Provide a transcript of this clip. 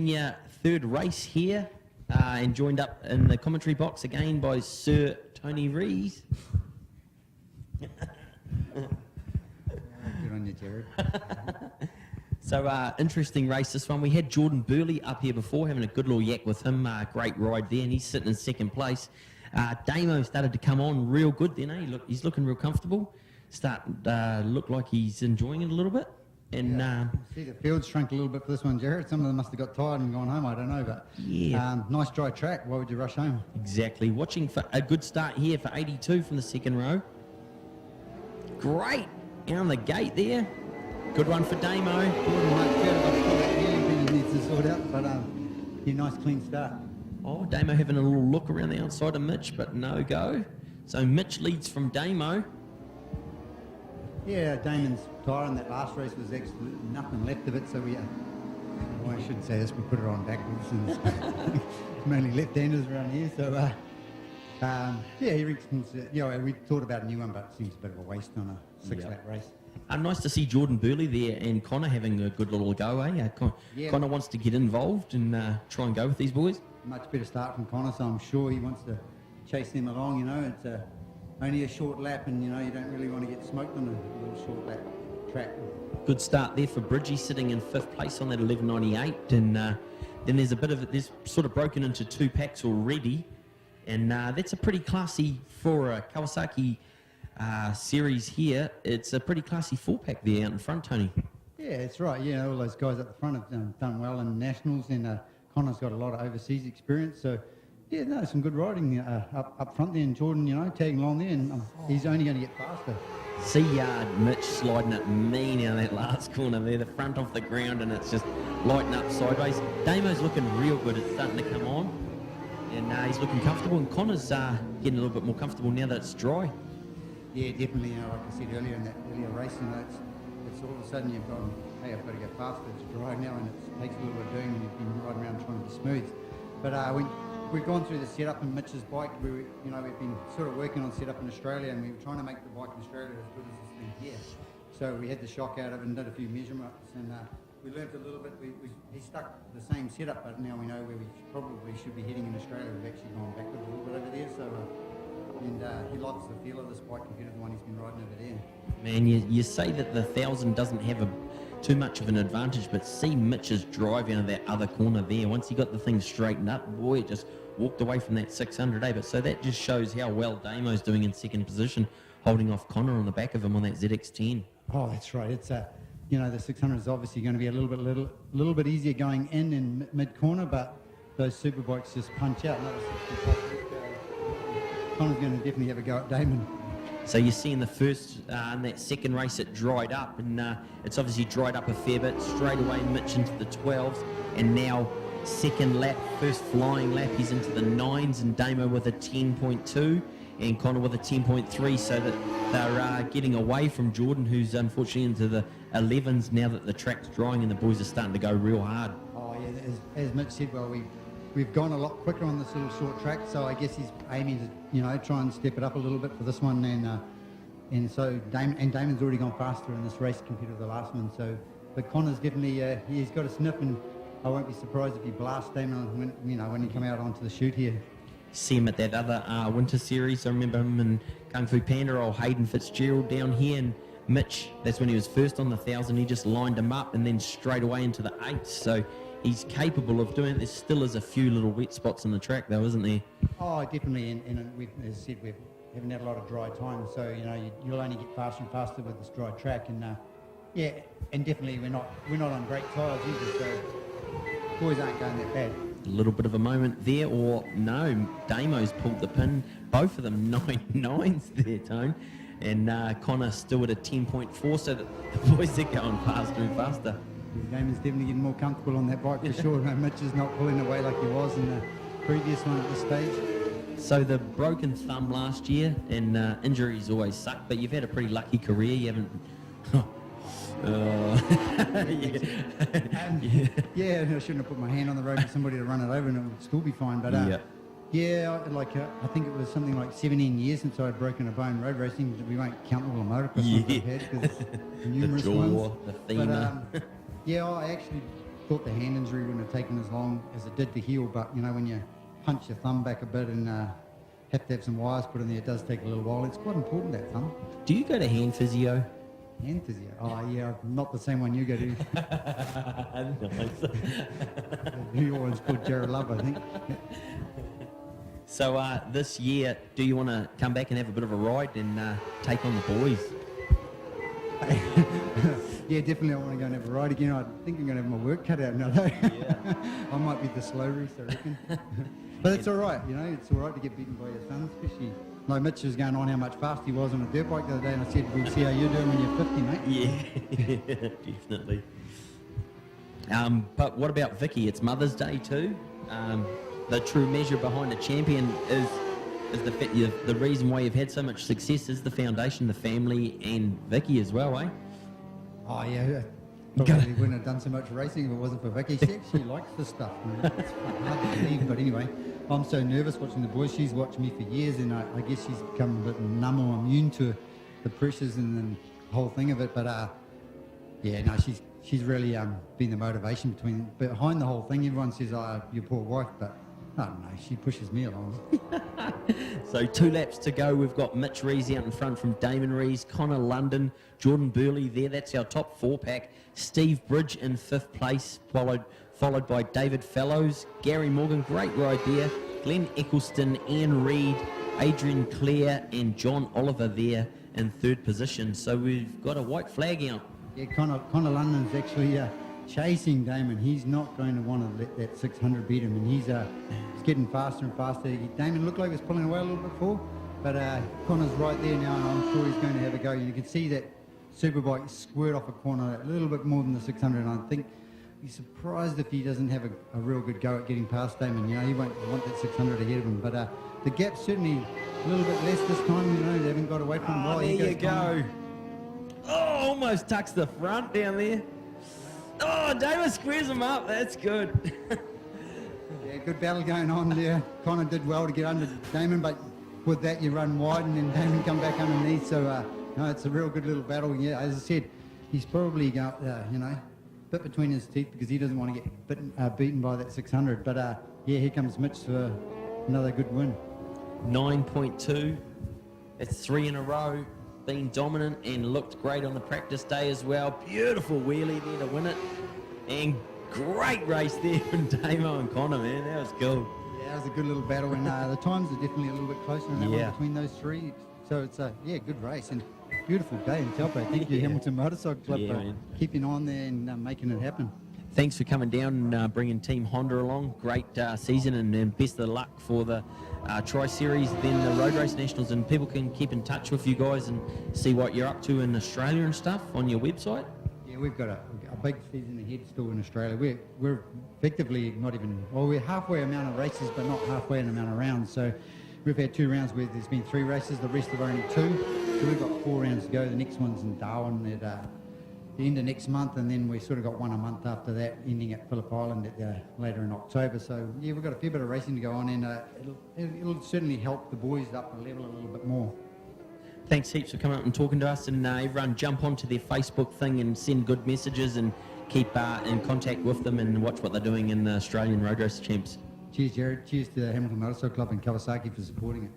Yeah, third race here, and joined up in the commentary box again by Sir Tony Rees. Good on you, Jared. So, interesting race this one. We had Jordan Burley up here before, having a good little yak with him. Great ride there, and he's sitting in second place. Damo started to come on real good then, eh? He's looking real comfortable. Starting to look like he's enjoying it a little bit. And see, the field shrunk a little bit for this one, Jared. Some of them must have got tired and gone home, I don't know. But yeah, nice dry track. Why would you rush home? Exactly. Watching for a good start here for 82 from the second row. Great. Down the gate there. Good one for Damo. He needs to sort out, but a nice clean start. Oh, Damo having a little look around the outside of Mitch, but no go. So Mitch leads from Damo. Yeah, Damon's tyre in that last race was absolutely nothing left of it, so we, well, I shouldn't say this, we put it on backwards, and it's mainly left-handers around here, so, yeah, he reckons, we thought about a new one, but it seems a bit of a waste on a six-lap race. Nice to see Jordan Burley there and Connor having a good little go, eh? Connor wants to get involved and try and go with these boys. Much better start from Connor, so I'm sure he wants to chase them along, it's only a short lap, and you don't really want to get smoked on a little short lap track. Good start there for Bridgie, sitting in fifth place on that 11.98, and then there's a bit of it. There's sort of broken into two packs already, and that's a pretty classy for a Kawasaki series here. It's a pretty classy four pack there out in front, Tony. Yeah, that's right. Yeah, all those guys at the front have done well in nationals, and Connor's got a lot of overseas experience, so. Yeah, no, some good riding up front there, and Jordan, tagging along there, and he's only going to get faster. See Mitch sliding it mean out of that last corner there, the front off the ground, and it's just lighting up sideways. Damo's looking real good. It's starting to come on, and he's looking comfortable, and Connor's getting a little bit more comfortable now that it's dry. Yeah, definitely. Like I said earlier in that earlier race, it's all of a sudden you've gone, hey, I've got to go faster. It's dry now, and it takes a little bit of doing, and you've been riding around trying to be smooth. But we've gone through the setup in Mitch's bike. We've been sort of working on setup in Australia, and we were trying to make the bike in Australia as good as this thing here. So we had the shock out of it and did a few measurements, and we learnt a little bit. He stuck the same setup, but now we know where we probably should be heading in Australia. We've actually gone backwards a little bit over there. So, he likes the feel of this bike compared to the one he's been riding over there. Man, you say that the 1000 doesn't have too much of an advantage, but see Mitch's drive out of that other corner there. Once he got the thing straightened up, boy, it just walked away from that 600, but so that just shows how well Damo's doing in second position, holding off Connor on the back of him on that ZX10. Oh, that's right. It's the 600 is obviously going to be a little bit easier going in mid corner, but those super bikes just punch out. Connor's going to definitely have a go at Damon. So you see in the first, in that second race, it dried up, and it's obviously dried up a fair bit. Straight away, Mitch into the 12s, and now second lap, first flying lap, he's into the 9s, and Damo with a 10.2, and Connor with a 10.3, so that they're getting away from Jordan, who's unfortunately into the 11s now that the track's drying and the boys are starting to go real hard. Oh yeah, as Mitch said, well, we've gone a lot quicker on this little short track, so I guess he's aiming to try and step it up a little bit for this one, and so Damon's already gone faster in this race compared to the last one. So, but Connor's definitely he's got a sniff, and I won't be surprised if he blasts Damon when he come out onto the chute here. See him at that other winter series. I remember him in Kung Fu Panda, old Hayden Fitzgerald down here, and Mitch, that's when he was first on the 1000. He just lined him up and then straight away into the 8s. So he's capable of doing it. There still is a few little wet spots on the track, though, isn't there? Oh, definitely. And as I said, we haven't had a lot of dry time, so you'll only get faster and faster with this dry track. And yeah, and definitely we're not on great tyres either, so boys aren't going that bad. A little bit of a moment there, or no, Damo's pulled the pin. Both of them 9.9s there, Tone. And Connor still at a 10.4, so that the boys are going faster and faster. Damon's definitely getting more comfortable on that bike for sure. Mitch is not pulling away like he was in the previous one at this stage. So the broken thumb last year, and injuries always suck, but you've had a pretty lucky career. You haven't... Yeah, I shouldn't have put my hand on the road for somebody to run it over, and it would still be fine. But I think it was something like 17 years since I had broken a bone road racing. We won't count all the motocross I've had because numerous the jaw, ones. the femur. But I actually thought the hand injury wouldn't have taken as long as it did to heal, but you know, when you punch your thumb back a bit and have to have some wires put in there, it does take a little while. It's quite important, that thumb. Do you go to hand physio? Hand physio? Oh yeah, not the same one you go to. Nice. Your one's called Jared Love, I think. So this year, do you want to come back and have a bit of a ride and take on the boys? Yeah, definitely I want to go and have a ride again. I think I'm going to have my work cut out now though. Yeah. I might be the slow race, I reckon. But it's all right, you know, it's all right to get beaten by your son, especially like Mitch was going on how much fast he was on a dirt bike the other day, and I said, we'll see how you're doing when you're 50, mate. Yeah, definitely. But what about Vicky? It's Mother's Day too. The true measure behind a champion is the reason why you've had so much success is the foundation, the family, and Vicky as well, eh? Oh yeah, probably wouldn't have done so much racing if it wasn't for Vicky. She actually likes this stuff. It's hard to believe, but anyway, I'm so nervous watching the boys. She's watched me for years, and I guess she's become a bit numb or immune to the pressures and the whole thing of it. But yeah, no, she's really been the motivation behind the whole thing. Everyone says, "Oh, your poor wife," but I don't know. She pushes me along. So 2 laps to go. We've got Mitch Rees out in front from Damon Rees, Connor London, Jordan Burley there. That's our top 4-pack. Steve Bridge in 5th place, followed by David Fellows, Gary Morgan, great ride there, Glenn Eccleston, Ian Reed, Adrian Clare, and John Oliver there in 3rd position. So we've got a white flag out. Yeah, Connor London's actually chasing Damon. He's not going to want to let that 600 beat him, and he's getting faster and faster. Damon looked like he was pulling away a little bit before, but Connor's right there now, and I'm sure he's going to have a go. You can see that Superbike squirt off a corner a little bit more than the 600, and I think he's surprised if he doesn't have a real good go at getting past Damon. You know, he won't want that 600 ahead of him, but the gap's certainly a little bit less this time. You know, they haven't got away from him. Oh, there you go. Oh, almost tucks the front down there. Oh, Damon squares him up. That's good. Yeah, good battle going on there. Connor did well to get under Damon, but with that you run wide and then Damon come back underneath. So, no, it's a real good little battle. Yeah, as I said, he's probably got, you know, a bit between his teeth because he doesn't want to get beaten by that 600. But, yeah, here comes Mitch for another good win. 9.2. It's 3 in a row. Been dominant and looked great on the practice day as well. Beautiful wheelie there to win it. And great race there from Damo and Connor, man. That was cool. Yeah, it was a good little battle, and the times are definitely a little bit closer than that one between those 3. So it's a good race and beautiful day in Taupo. Thank you, Hamilton Motorcycle Club, for keeping on there and making it happen. Thanks for coming down and bringing Team Honda along. Great season and best of luck for the Tri-Series, then the Road Race Nationals, and people can keep in touch with you guys and see what you're up to in Australia and stuff on your website. Yeah, we've got a big season ahead still in Australia. We're effectively not even, well, we're halfway amount of races, but not halfway an amount of rounds. So we've had 2 rounds where there's been 3 races, the rest are only 2. So we've got 4 rounds to go. The next one's in Darwin at the end of next month, and then we sort of got 1 a month after that, ending at Phillip Island later in October. So yeah, we've got a fair bit of racing to go on, and it'll certainly help the boys up a level a little bit more. Thanks heaps for coming up and talking to us, and everyone jump onto their Facebook thing and send good messages and keep in contact with them and watch what they're doing in the Australian Road Race Champs. Cheers, Jared. Cheers to the Hamilton Motorcycle Club and Kawasaki for supporting it.